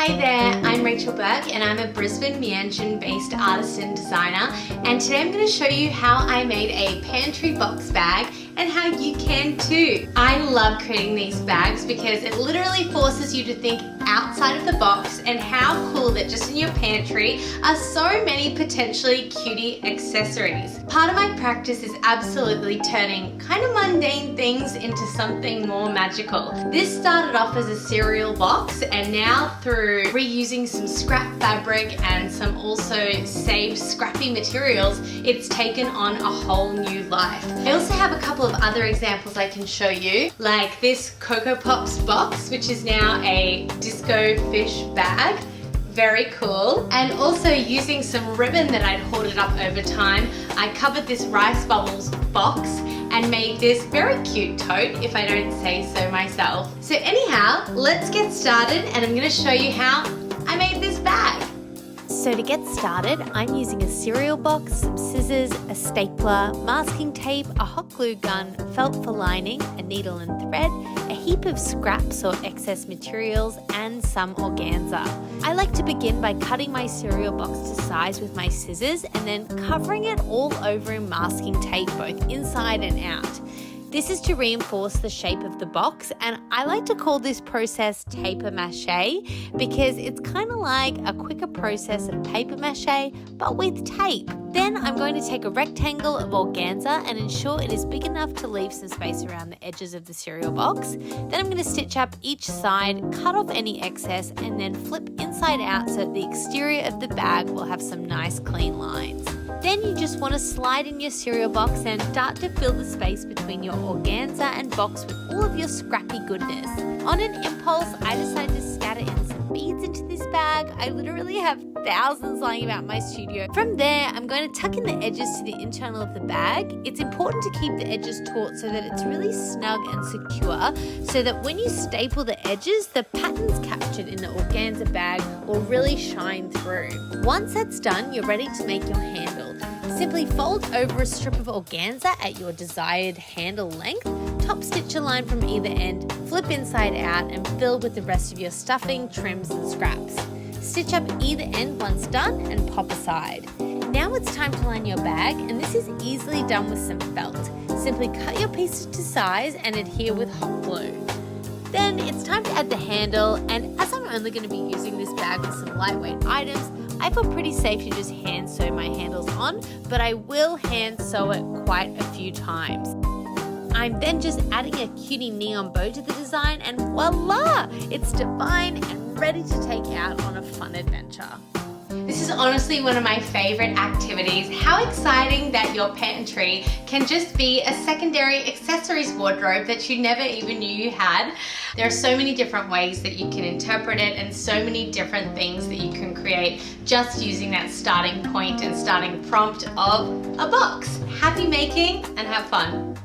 Hi there, I'm Rachel Burke and I'm a Brisbane Meanjin based artist and designer, and today I'm going to show you how I made a pantry box bag and how you can too. I love creating these bags because it literally forces you to think outside of the box, and how cool that just in your pantry are so many potentially cutie accessories. Part of my practice is absolutely turning kind of mundane things into something more magical. This started off as a cereal box, and now through reusing some scrap fabric and some also saved scrappy materials, it's taken on a whole new life. I also have a couple of other examples I can show you, like this Cocoa Pops box, which is now a disco fish bag. Very cool. And also using some ribbon that I'd hoarded up over time, I covered this rice bubbles box and made this very cute tote, if I don't say so myself. So anyhow, let's get started, and I'm going to show you how I made this bag. So to get started, I'm using a cereal box, some scissors, a stapler, masking tape, a hot glue gun, felt for lining, a needle and thread, a heap of scraps or excess materials, and some organza. I like to begin by cutting my cereal box to size with my scissors and then covering it all over in masking tape, both inside and out. This is to reinforce the shape of the box, and I like to call this process paper mache because it's kind of like a quicker process of paper mache but with tape. Then I'm going to take a rectangle of organza and ensure it is big enough to leave some space around the edges of the cereal box. Then I'm going to stitch up each side, cut off any excess, and then flip inside out so that the exterior of the bag will have some nice clean lines. Then you just want to slide in your cereal box and start to fill the space between your organza and box with all of your scrappy goodness. On an impulse, I decided to scatter in some beads into this bag. I literally have thousands lying about my studio. From there, I'm going to tuck in the edges to the internal of the bag. It's important to keep the edges taut so that it's really snug and secure, so that when you staple the edges, the patterns captured in the organza bag will really shine through. Once that's done, you're ready to make your handle. Simply fold over a strip of organza at your desired handle length, top stitch a line from either end, flip inside out, and fill with the rest of your stuffing, trims, and scraps. Stitch up either end once done and pop aside. Now it's time to line your bag, and this is easily done with some felt. Simply cut your pieces to size and adhere with hot glue. Then it's time to add the handle, and as I'm only going to be using this bag with some lightweight items, I feel pretty safe to just hand sew my handles on, but I will hand sew it quite a few times. I'm then just adding a cutie neon bow to the design, and voila! It's divine and ready to take out on a fun adventure. This is honestly one of my favorite activities. How exciting that your pantry can just be a secondary accessories wardrobe that you never even knew you had. There are so many different ways that you can interpret it, and so many different things that you can create just using that starting point and starting prompt of a box. Happy making and have fun.